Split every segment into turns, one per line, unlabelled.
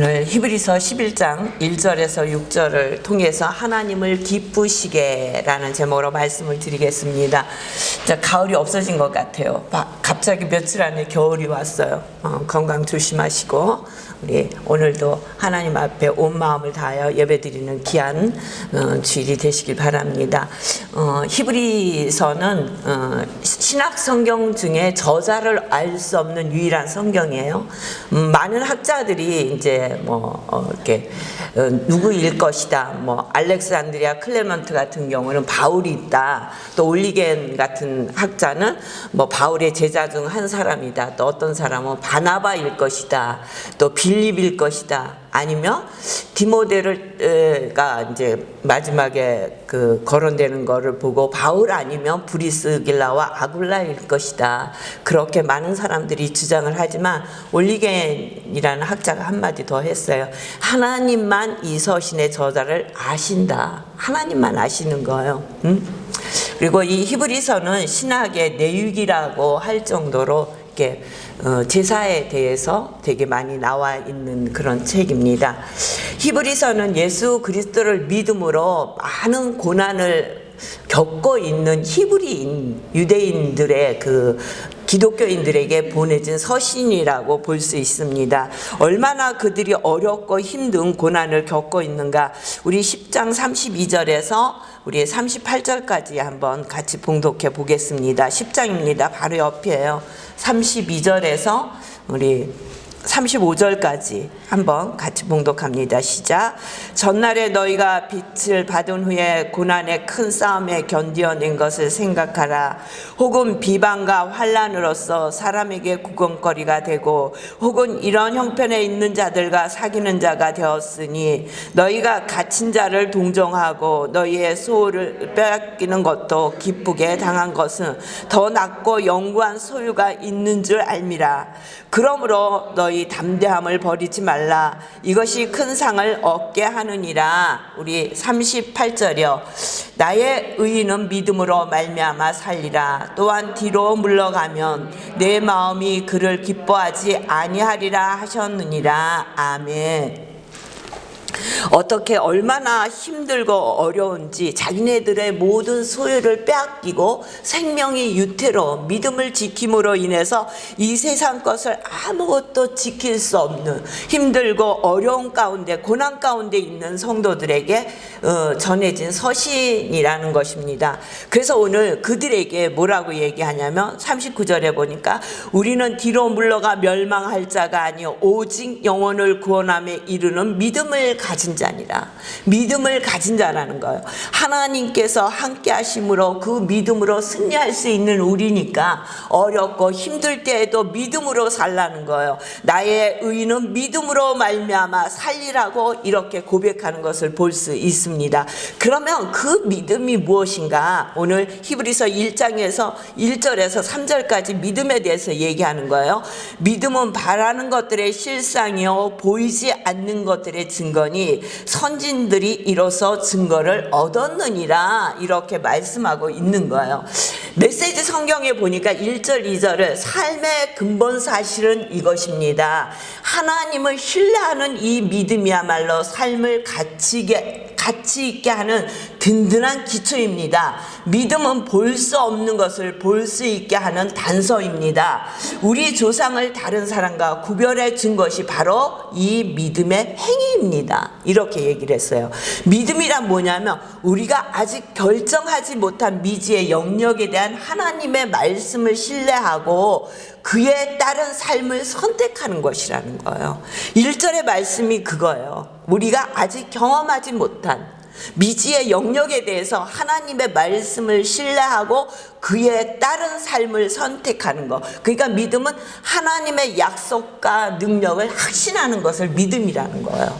오늘 히브리서 11장 1절에서 6절을 통해서 하나님을 기쁘시게라는 제목으로 말씀을 드리겠습니다. 자, 가을이 없어진 것 같아요. 갑자기 며칠 안에 겨울이 왔어요. 건강 조심하시고 우리 오늘도 하나님 앞에 온 마음을 다하여 예배드리는 귀한 주일이 되시길 바랍니다. 히브리서는 신약 성경 중에 저자를 알 수 없는 유일한 성경이에요. 많은 학자들이 이제 이렇게 누구일 것이다. 알렉산드리아 클레먼트 같은 경우는 바울이 있다. 또 올리겐 같은 학자는 바울의 제자 중 한 사람이다. 또 어떤 사람은 바나바일 것이다. 또 빌립일 것이다. 아니면 디모데가 이제 마지막에 거론되는 거를 보고 바울 아니면 브리스길라와 아굴라일 것이다. 그렇게 많은 사람들이 주장을 하지만 올리겐이라는 학자가 한마디 더 했어요. 하나님만 이 서신의 저자를 아신다. 하나님만 아시는 거예요. 그리고 이 히브리서는 신학의 내육이라고 할 정도로 이렇게 제사에 대해서 되게 많이 나와 있는 그런 책입니다. 히브리서는 예수 그리스도를 믿음으로 많은 고난을 겪고 있는 히브리인 유대인들의 기독교인들에게 보내진 서신이라고 볼 수 있습니다. 얼마나 그들이 어렵고 힘든 고난을 겪고 있는가. 우리 10장 32절에서 우리 38절까지 한번 같이 봉독해 보겠습니다. 10장입니다. 바로 옆이에요. 32절에서 우리 35절까지 한번 같이 봉독합니다. 시작. 전날에 너희가 빛을 받은 후에 고난의 큰 싸움에 견디어낸 것을 생각하라. 혹은 비방과 환난으로서 사람에게 구경거리가 되고 혹은 이런 형편에 있는 자들과 사귀는 자가 되었으니 너희가 갇힌 자를 동정하고 너희의 소유를 빼앗기는 것도 기쁘게 당한 것은 더 낫고 영구한 소유가 있는 줄 알미라. 그러므로 너희 담대함을 버리지 말라. 이것이 큰 상을 얻게 하느니라. 우리 38절이요. 나의 의인은 믿음으로 말미암아 살리라. 또한 뒤로 물러가면 내 마음이 그를 기뻐하지 아니하리라 하셨느니라. 아멘. 어떻게 얼마나 힘들고 어려운지 자기네들의 모든 소유를 빼앗기고 생명의 유태로 믿음을 지킴으로 인해서 이 세상 것을 아무것도 지킬 수 없는 힘들고 어려운 가운데 고난 가운데 있는 성도들에게 전해진 서신이라는 것입니다. 그래서 오늘 그들에게 뭐라고 얘기하냐면 39절에 보니까 우리는 뒤로 물러가 멸망할 자가 아니요 오직 영혼을 구원함에 이르는 믿음을 가진 자니라. 믿음을 가진 자라는 거예요. 하나님께서 함께 하심으로 그 믿음으로 승리할 수 있는 우리니까 어렵고 힘들 때에도 믿음으로 살라는 거예요. 나의 의인은 믿음으로 말미암아 살리라고 이렇게 고백하는 것을 볼 수 있습니다. 그러면 그 믿음이 무엇인가? 오늘 히브리서 1장에서 1절에서 3절까지 믿음에 대해서 얘기하는 거예요. 믿음은 바라는 것들의 실상이요 보이지 않는 것들의 증거니 선진들이 이로써 증거를 얻었느니라. 이렇게 말씀하고 있는 거예요. 메시지 성경에 보니까 1절 2절을 삶의 근본 사실은 이것입니다. 하나님을 신뢰하는 이 믿음이야말로 삶을 가치 있게 하는 든든한 기초입니다. 믿음은 볼 수 없는 것을 볼 수 있게 하는 단서입니다. 우리 조상을 다른 사람과 구별해 준 것이 바로 이 믿음의 행위입니다. 이렇게 얘기를 했어요. 믿음이란 뭐냐면 우리가 아직 결정하지 못한 미지의 영역에 대한 하나님의 말씀을 신뢰하고 그에 따른 삶을 선택하는 것이라는 거예요. 1절의 말씀이 그거예요. 우리가 아직 경험하지 못한 미지의 영역에 대해서 하나님의 말씀을 신뢰하고 그에 따른 삶을 선택하는 것. 그러니까 믿음은 하나님의 약속과 능력을 확신하는 것을 믿음이라는 거예요.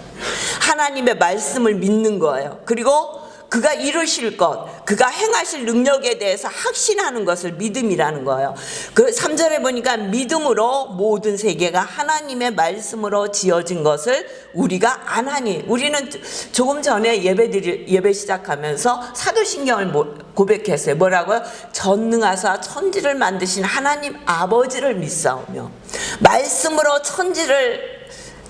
하나님의 말씀을 믿는 거예요. 그리고 그가 이루실 것, 그가 행하실 능력에 대해서 확신하는 것을 믿음이라는 거예요. 그 3절에 보니까 믿음으로 모든 세계가 하나님의 말씀으로 지어진 것을 우리가 안 하니. 우리는 조금 전에 예배 시작하면서 사도신경을 고백했어요. 뭐라고요? 전능하사 천지를 만드신 하나님 아버지를 믿사오며 말씀으로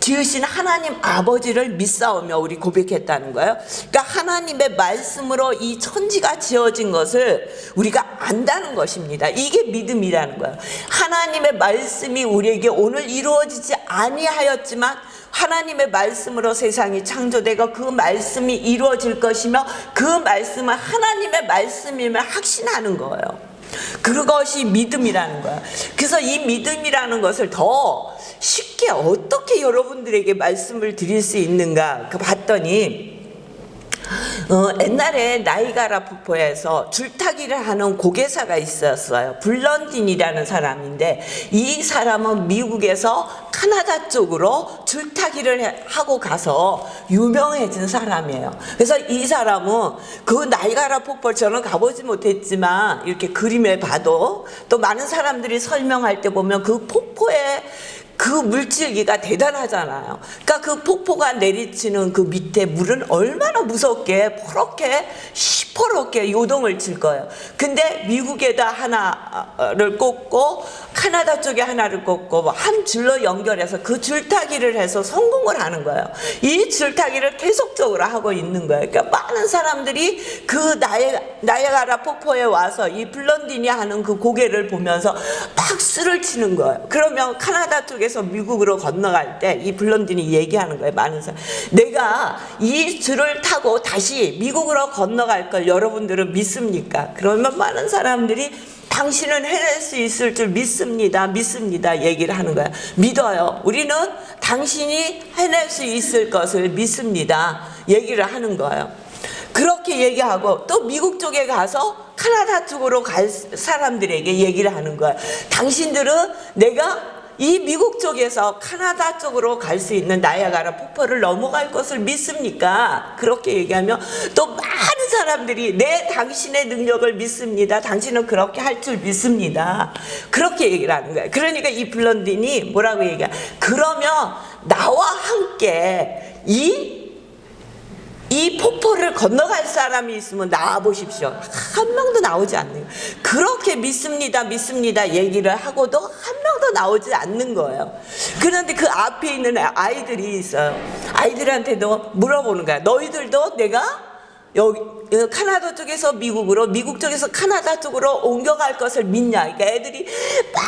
지으신 하나님 아버지를 믿사오며 우리 고백했다는 거예요. 그러니까 하나님의 말씀으로 이 천지가 지어진 것을 우리가 안다는 것입니다. 이게 믿음이라는 거예요. 하나님의 말씀이 우리에게 오늘 이루어지지 아니하였지만 하나님의 말씀으로 세상이 창조되고 그 말씀이 이루어질 것이며 그 말씀은 하나님의 말씀임을 확신하는 거예요. 그것이 믿음이라는 거야. 그래서 이 믿음이라는 것을 더 쉽게 어떻게 여러분들에게 말씀을 드릴 수 있는가 봤더니 옛날에 나이가라 폭포에서 줄타기를 하는 고개사가 있었어요. 블런딘이라는 사람인데 이 사람은 미국에서 카나다 쪽으로 줄타기를 하고 가서 유명해진 사람이에요. 그래서 이 사람은 그 나이가라 폭포 저는 가보지 못했지만 이렇게 그림에 봐도 또 많은 사람들이 설명할 때 보면 그 폭포에 그 물질기가 대단하잖아요. 그러니까 그 폭포가 내리치는 그 밑에 물은 얼마나 무섭게 포렇게 시퍼렇게 요동을 칠 거예요. 근데 미국에다 하나를 꽂고 카나다 쪽에 하나를 꽂고 한 줄로 연결해서 그 줄타기를 해서 성공을 하는 거예요. 이 줄타기를 계속적으로 하고 있는 거예요. 그러니까 많은 사람들이 그 나이아가라 폭포에 와서 이 블런딘이 하는 그 고개를 보면서 박수를 치는 거예요. 그러면 카나다 쪽에서 미국으로 건너갈 때 이 블런딘이 얘기하는 거예요. 많은 사람, 내가 이 줄을 타고 다시 미국으로 건너갈 걸 여러분들은 믿습니까? 그러면 많은 사람들이 당신은 해낼 수 있을 줄 믿습니다. 믿습니다. 얘기를 하는 거야. 믿어요. 우리는 당신이 해낼 수 있을 것을 믿습니다. 얘기를 하는 거예요. 그렇게 얘기하고 또 미국 쪽에 가서 카나다 쪽으로 갈 사람들에게 얘기를 하는 거야. 당신들은 내가 이 미국 쪽에서 카나다 쪽으로 갈 수 있는 나이아가라 폭포를 넘어갈 것을 믿습니까? 그렇게 얘기하면 또 많은 사람들이 네, 당신의 능력을 믿습니다. 당신은 그렇게 할 줄 믿습니다. 그렇게 얘기를 하는 거예요. 그러니까 이 블런딘이 뭐라고 얘기해? 그러면 나와 함께 이 폭포를 건너갈 사람이 있으면 나와 보십시오. 한 명도 나오지 않는, 그렇게 믿습니다 얘기를 하고도 한 명도 나오지 않는 거예요. 그런데 그 앞에 있는 아이들이 있어요. 아이들한테도 물어보는 거야. 너희들도 내가 여기 카나다 쪽에서 미국으로, 미국 쪽에서 카나다 쪽으로 옮겨갈 것을 믿냐? 그러니까 애들이 막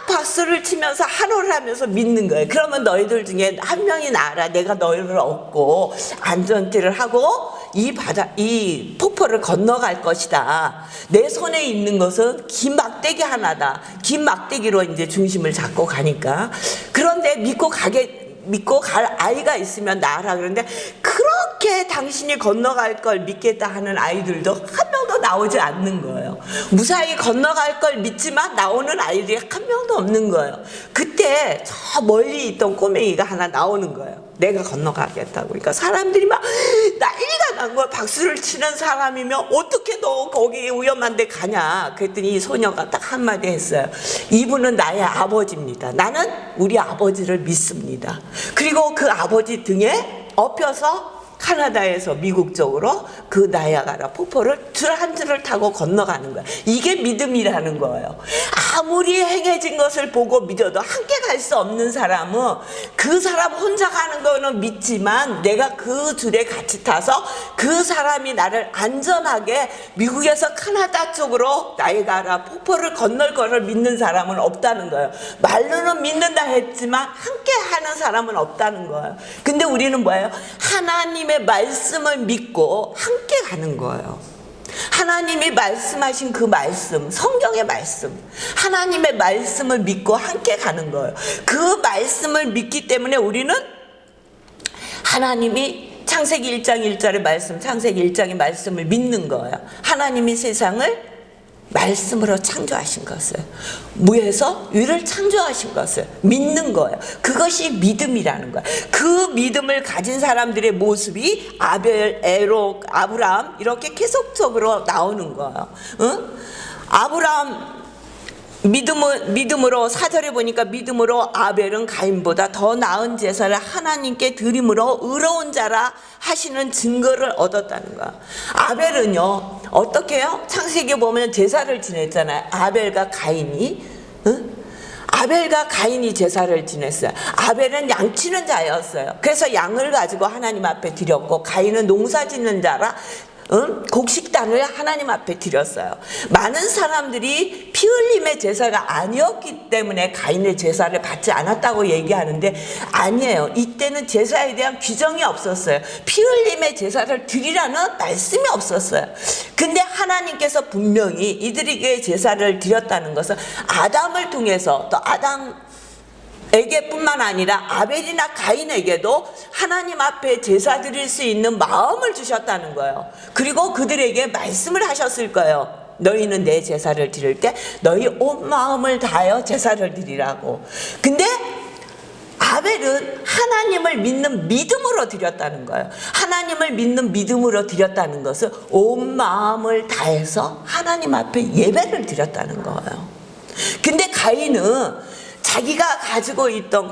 박수를 치면서 환호를 하면서 믿는 거예요. 그러면 너희들 중에 한 명이 나라, 내가 너희를 얻고 안전띠를 하고 이 폭포를 건너갈 것이다. 내 손에 있는 것은 긴 막대기 하나다. 긴 막대기로 이제 중심을 잡고 가니까. 그런데 믿고 갈 아이가 있으면 나라. 그런데 그렇게 당신이 건너갈 걸 믿겠다 하는 아이들도 한 명도 나오지 않는 거예요. 무사히 건너갈 걸 믿지만 나오는 아이들이 한 명도 없는 거예요. 그때 저 멀리 있던 꼬맹이가 하나 나오는 거예요. 내가 건너가겠다고. 그러니까 사람들이 막 난리가 난 거야. 박수를 치는 사람이면 어떻게 너 거기 위험한 데 가냐. 그랬더니 이 소녀가 딱 한마디 했어요. 이분은 나의 아버지입니다. 나는 우리 아버지를 믿습니다. 그리고 그 아버지 등에 엎여서 카나다에서 미국 쪽으로 그 나이아가라 폭포를 줄 한 줄을 타고 건너가는 거야. 이게 믿음이라는 거예요. 아무리 행해진 것을 보고 믿어도 함께 갈 수 없는 사람은 그 사람 혼자 가는 거는 믿지만 내가 그 줄에 같이 타서 그 사람이 나를 안전하게 미국에서 카나다 쪽으로 나이아가라 폭포를 건널 거를 믿는 사람은 없다는 거예요. 말로는 믿는다 했지만 함께 하는 사람은 없다는 거예요. 근데 우리는 뭐예요? 하나님의 말씀을 믿고 함께 가는 거예요. 하나님이 말씀하신 그 말씀, 성경의 말씀, 하나님의 말씀을 믿고 함께 가는 거예요. 그 말씀을 믿기 때문에 우리는 하나님이 창세기 1장 1절의 말씀, 창세기 1장의 말씀을 믿는 거예요. 하나님이 세상을 말씀으로 창조하신 것을, 무에서 위를 창조하신 것을 믿는 거예요. 그것이 믿음이라는 거예요. 그 믿음을 가진 사람들의 모습이 아벨, 에록, 아브라함 이렇게 계속적으로 나오는 거예요. 응? 아브라함 믿음으로 4절에 보니까 믿음으로 아벨은 가인보다 더 나은 제사를 하나님께 드림으로 의로운 자라 하시는 증거를 얻었다는 거야. 아벨은요 어떻게 해요? 창세기에 보면 제사를 지냈잖아요. 아벨과 가인이. 응? 아벨과 가인이 제사를 지냈어요. 아벨은 양치는 자였어요. 그래서 양을 가지고 하나님 앞에 드렸고, 가인은 농사 짓는 자라 곡식단을 하나님 앞에 드렸어요. 많은 사람들이 피 흘림의 제사가 아니었기 때문에 가인의 제사를 받지 않았다고 얘기하는데 아니에요. 이때는 제사에 대한 규정이 없었어요. 피 흘림의 제사를 드리라는 말씀이 없었어요. 근데 하나님께서 분명히 이들에게 제사를 드렸다는 것은 아담을 통해서, 또 에게뿐만 아니라 아벨이나 가인에게도 하나님 앞에 제사 드릴 수 있는 마음을 주셨다는 거예요. 그리고 그들에게 말씀을 하셨을 거예요. 너희는 내 제사를 드릴 때 너희 온 마음을 다하여 제사를 드리라고. 근데 아벨은 하나님을 믿는 믿음으로 드렸다는 거예요. 하나님을 믿는 믿음으로 드렸다는 것은 온 마음을 다해서 하나님 앞에 예배를 드렸다는 거예요. 근데 가인은 자기가 가지고 있던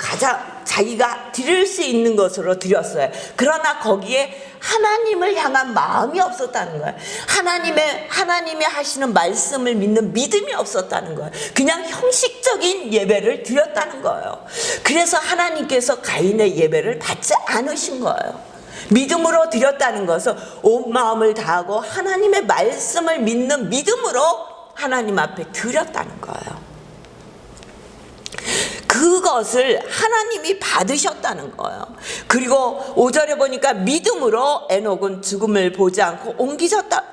자기가 드릴 수 있는 것으로 드렸어요. 그러나 거기에 하나님을 향한 마음이 없었다는 거예요. 하나님이 하시는 말씀을 믿는 믿음이 없었다는 거예요. 그냥 형식적인 예배를 드렸다는 거예요. 그래서 하나님께서 가인의 예배를 받지 않으신 거예요. 믿음으로 드렸다는 것은 온 마음을 다하고 하나님의 말씀을 믿는 믿음으로 하나님 앞에 드렸다는 거예요. 그것을 하나님이 받으셨다는 거예요. 그리고 5절에 보니까 믿음으로 에녹은 죽음을 보지 않고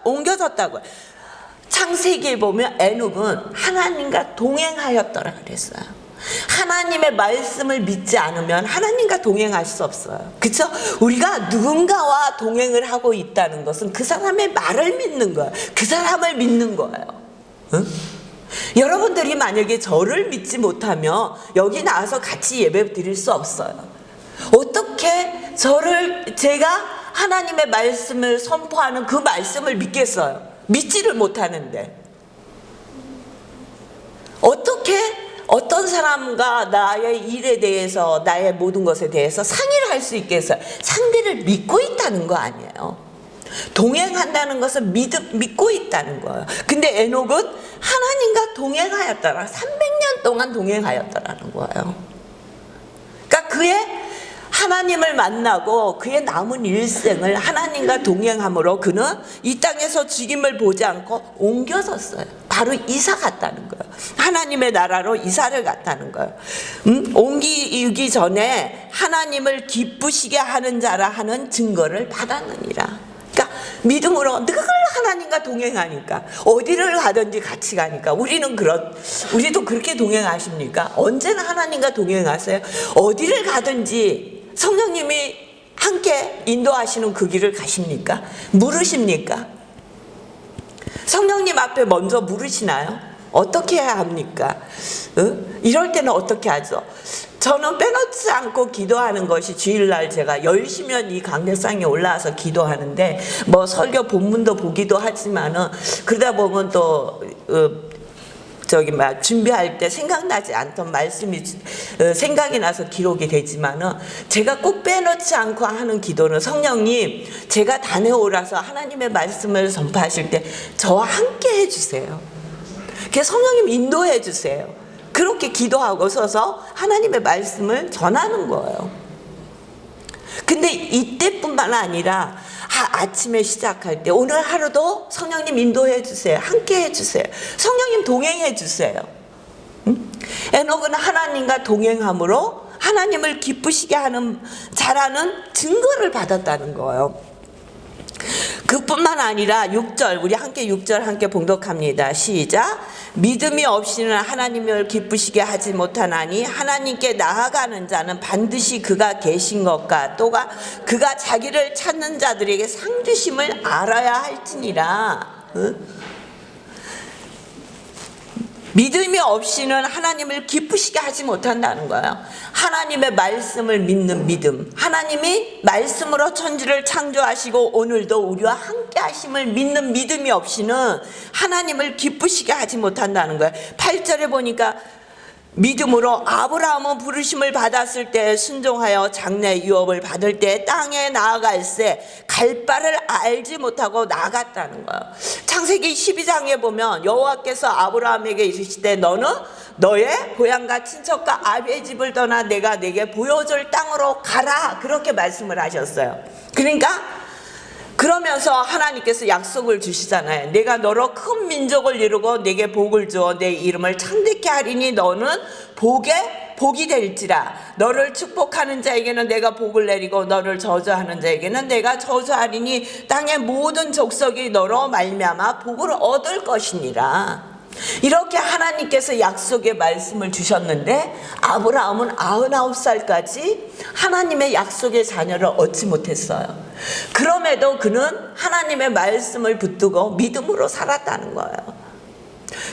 옮겨졌다고요. 창세기에 보면 에녹은 하나님과 동행하였더라 그랬어요. 하나님의 말씀을 믿지 않으면 하나님과 동행할 수 없어요. 그렇죠? 우리가 누군가와 동행을 하고 있다는 것은 그 사람의 말을 믿는 거예요. 그 사람을 믿는 거예요. 응? 여러분들이 만약에 저를 믿지 못하면 여기 나와서 같이 예배 드릴 수 없어요. 어떻게 제가 하나님의 말씀을 선포하는 그 말씀을 믿겠어요? 믿지를 못하는데. 어떻게 어떤 사람과 나의 일에 대해서, 나의 모든 것에 대해서 상의를 할 수 있겠어요? 상대를 믿고 있다는 거 아니에요. 동행한다는 것은 믿고 있다는 거예요. 근데 에녹은 하나님과 동행하였더라. 300년 동안 동행하였더라는 거예요. 그러니까 그의 하나님을 만나고 그의 남은 일생을 하나님과 동행함으로 그는 이 땅에서 죽임을 보지 않고 옮겨졌어요. 바로 이사 갔다는 거예요. 하나님의 나라로 이사를 갔다는 거예요. 옮기기 전에 하나님을 기쁘시게 하는 자라 하는 증거를 받았느니라. 그러니까 믿음으로 늘 하나님과 동행하니까, 어디를 가든지 같이 가니까. 우리도 그렇게 동행하십니까? 언제나 하나님과 동행하세요. 어디를 가든지 성령님이 함께 인도하시는 그 길을 가십니까? 물으십니까? 성령님 앞에 먼저 물으시나요? 어떻게 해야 합니까? 이럴 때는 어떻게 하죠? 저는 빼놓지 않고 기도하는 것이, 주일날 제가 10시면 이 강대상에 올라와서 기도하는데, 뭐 설교 본문도 보기도 하지만은, 그러다 보면 또 준비할 때 생각나지 않던 말씀이 생각이 나서 기록이 되지만은, 제가 꼭 빼놓지 않고 하는 기도는, 성령님, 제가 다녀오라서 하나님의 말씀을 선포하실 때 저와 함께 해주세요. 그래서 성령님 인도해 주세요. 그렇게 기도하고 서서 하나님의 말씀을 전하는 거예요. 근데 이때뿐만 아니라 아침에 시작할 때, 오늘 하루도 성령님 인도해 주세요. 함께 해주세요. 성령님 동행해 주세요. 에녹은 하나님과 동행함으로 하나님을 기쁘시게 하는 자라는 증거를 받았다는 거예요. 그뿐만 아니라 6절, 우리 함께 6절 함께 봉독합니다. 시작. 믿음이 없이는 하나님을 기쁘시게 하지 못하나니 하나님께 나아가는 자는 반드시 그가 계신 것과 또가 그가 자기를 찾는 자들에게 상 주심을 알아야 할지니라. 믿음이 없이는 하나님을 기쁘시게 하지 못한다는 거예요. 하나님의 말씀을 믿는 믿음, 하나님이 말씀으로 천지를 창조하시고 오늘도 우리와 함께 하심을 믿는 믿음이 없이는 하나님을 기쁘시게 하지 못한다는 거예요. 8절에 보니까 믿음으로 아브라함은 부르심을 받았을 때 순종하여 장래 유업을 받을 때 땅에 나아갈새 갈 바를 알지 못하고 나갔다는 거예요. 창세기 12장에 보면 여호와께서 아브라함에게 이르시되 너는 너의 고향과 친척과 아비의 집을 떠나 내가 내게 보여줄 땅으로 가라, 그렇게 말씀을 하셨어요. 그러니까 그러면서 하나님께서 약속을 주시잖아요. 내가 너로 큰 민족을 이루고 내게 복을 주어 내 이름을 창대케 하리니 너는 복이 될지라. 너를 축복하는 자에게는 내가 복을 내리고 너를 저주하는 자에게는 내가 저주하리니 땅의 모든 족속이 너로 말미암아 복을 얻을 것이니라. 이렇게 하나님께서 약속의 말씀을 주셨는데 아브라함은 99살까지 하나님의 약속의 자녀를 얻지 못했어요. 그럼에도 그는 하나님의 말씀을 붙들고 믿음으로 살았다는 거예요.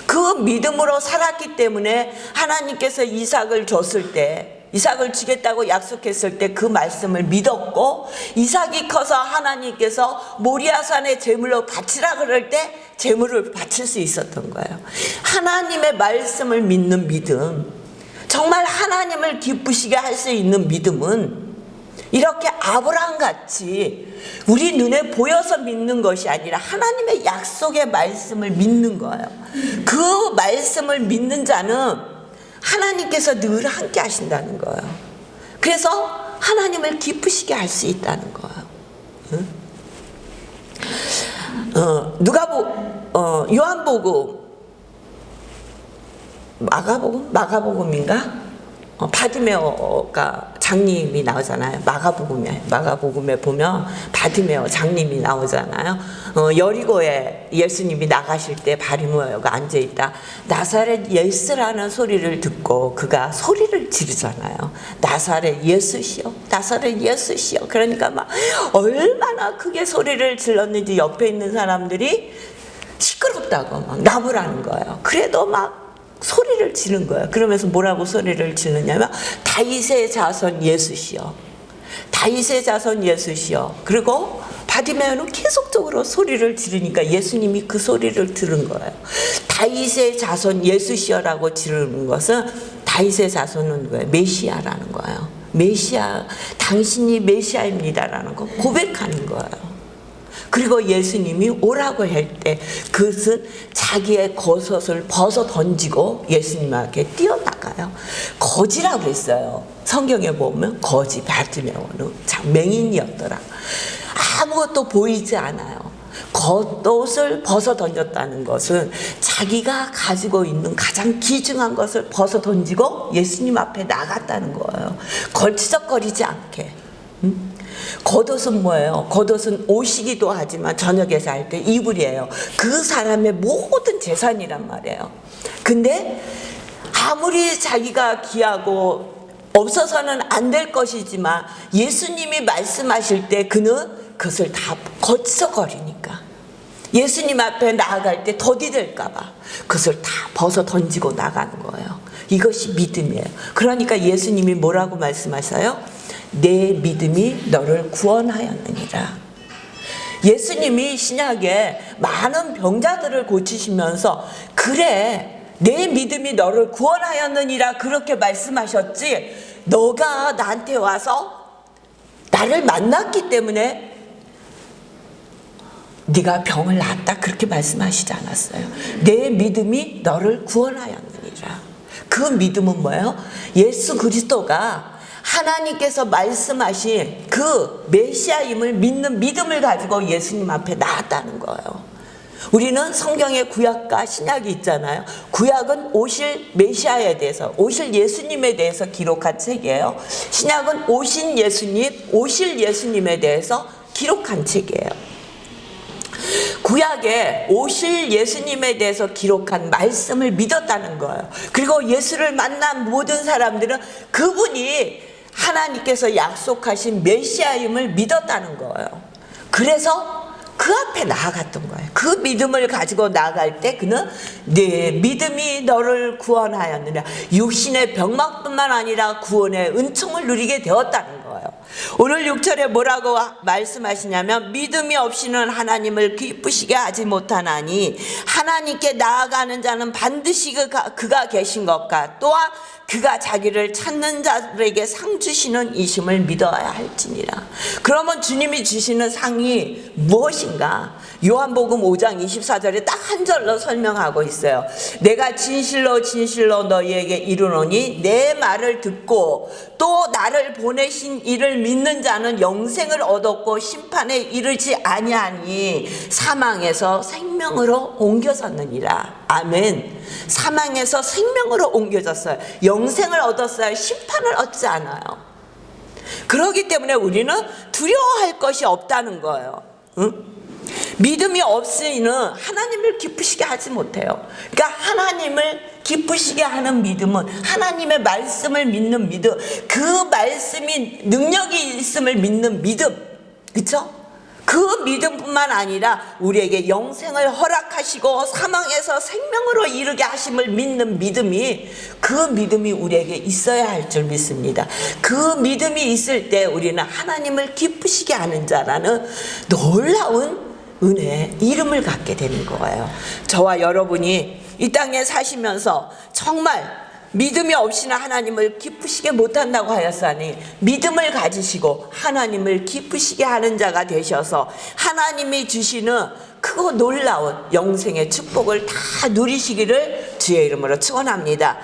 그 믿음으로 살았기 때문에 하나님께서 이삭을 줬을 때, 이삭을 주겠다고 약속했을 때 그 말씀을 믿었고, 이삭이 커서 하나님께서 모리아산에 제물로 바치라 그럴 때 제물을 바칠 수 있었던 거예요. 하나님의 말씀을 믿는 믿음, 정말 하나님을 기쁘시게 할 수 있는 믿음은 이렇게 아브라함 같이 우리 눈에 보여서 믿는 것이 아니라 하나님의 약속의 말씀을 믿는 거예요. 그 말씀을 믿는 자는 하나님께서 늘 함께 하신다는 거예요. 그래서 하나님을 기쁘시게 할 수 있다는 거예요. 요한복음, 마가복음인가? 바디메오가 장님이 나오잖아요. 마가복음에 보면 바디메오 장님이 나오잖아요. 여리고에 예수님이 나가실 때 바디메오가 앉아있다. 나사렛 예수라는 소리를 듣고 그가 소리를 지르잖아요. 나사렛 예수시여, 나사렛 예수시여. 그러니까 막 얼마나 크게 소리를 질렀는지 옆에 있는 사람들이 시끄럽다고 막 나무라는 거예요. 그래도 막 소리를 지른 거예요. 그러면서 뭐라고 소리를 지르냐면 다윗의 자손 예수시여, 다윗의 자손 예수시여. 그리고 바디메오는 계속적으로 소리를 지르니까 예수님이 그 소리를 들은 거예요. 다윗의 자손 예수시여라고 지르는 것은 다윗의 자손은 뭐예요? 메시아라는 거예요. 메시아, 당신이 메시아입니다라는 거 고백하는 거예요. 그리고 예수님이 오라고 할 때 그것은 자기의 겉옷을 벗어 던지고 예수님 앞에 뛰어나가요. 거지라고 그랬어요. 성경에 보면 거지, 바디메오는 참 맹인이었더라. 아무것도 보이지 않아요. 겉옷을 벗어 던졌다는 것은 자기가 가지고 있는 가장 귀중한 것을 벗어 던지고 예수님 앞에 나갔다는 거예요. 걸치적거리지 않게. 겉옷은 뭐예요? 겉옷은 옷이기도 하지만 저녁에서 할 때 이불이에요. 그 사람의 모든 재산이란 말이에요. 근데 아무리 자기가 귀하고 없어서는 안 될 것이지만 예수님이 말씀하실 때 그는 그것을 다 거쳐거리니까 예수님 앞에 나아갈 때 더디될까 봐 그것을 다 벗어 던지고 나가는 거예요. 이것이 믿음이에요. 그러니까 예수님이 뭐라고 말씀하세요? 내 믿음이 너를 구원하였느니라. 예수님이 신약에 많은 병자들을 고치시면서 그래, 내 믿음이 너를 구원하였느니라 그렇게 말씀하셨지, 너가 나한테 와서 나를 만났기 때문에 네가 병을 낫다 그렇게 말씀하시지 않았어요. 내 믿음이 너를 구원하였느니라. 그 믿음은 뭐예요? 예수 그리스도가 하나님께서 말씀하신 그 메시아임을 믿는 믿음을 가지고 예수님 앞에 나왔다는 거예요. 우리는 성경의 구약과 신약이 있잖아요. 구약은 오실 메시아에 대해서, 오실 예수님에 대해서 기록한 책이에요. 신약은 오신 예수님, 오실 예수님에 대해서 기록한 책이에요. 구약에 오실 예수님에 대해서 기록한 말씀을 믿었다는 거예요. 그리고 예수를 만난 모든 사람들은 그분이 하나님께서 약속하신 메시아임을 믿었다는 거예요. 그래서 그 앞에 나아갔던 거예요. 그 믿음을 가지고 나아갈 때 그는 내 믿음이 너를 구원하였느냐, 육신의 병막뿐만 아니라 구원의 은총을 누리게 되었다는 거예요. 오늘 6절에 뭐라고 말씀하시냐면 믿음이 없이는 하나님을 기쁘시게 하지 못하나니 하나님께 나아가는 자는 반드시 그가 계신 것과 또한 그가 자기를 찾는 자들에게 상 주시는 이심을 믿어야 할지니라. 그러면 주님이 주시는 상이 무엇인가? 요한복음 5장 24절에 딱 한 절로 설명하고 있어요. 내가 진실로 진실로 너희에게 이르노니 내 말을 듣고 또 나를 보내신 이를 믿는 자는 영생을 얻었고 심판에 이르지 아니하니 사망에서 생명으로 옮겨졌느니라. 아멘. 사망에서 생명으로 옮겨졌어요. 영생을 얻었어요. 심판을 얻지 않아요. 그렇기 때문에 우리는 두려워할 것이 없다는 거예요. 응? 믿음이 없이는 하나님을 기쁘시게 하지 못해요. 그러니까 하나님을 기쁘시게 하는 믿음은 하나님의 말씀을 믿는 믿음, 그 말씀이 능력이 있음을 믿는 믿음, 그렇죠? 그 믿음뿐만 아니라 우리에게 영생을 허락하시고 사망에서 생명으로 이르게 하심을 믿는 믿음이, 그 믿음이 우리에게 있어야 할 줄 믿습니다. 그 믿음이 있을 때 우리는 하나님을 기쁘시게 하는 자라는 놀라운 은혜, 이름을 갖게 되는 거예요. 저와 여러분이 이 땅에 사시면서 정말 믿음이 없이는 하나님을 기쁘시게 못한다고 하였으니 믿음을 가지시고 하나님을 기쁘시게 하는 자가 되셔서 하나님이 주시는 크고 놀라운 영생의 축복을 다 누리시기를 주의 이름으로 축원합니다.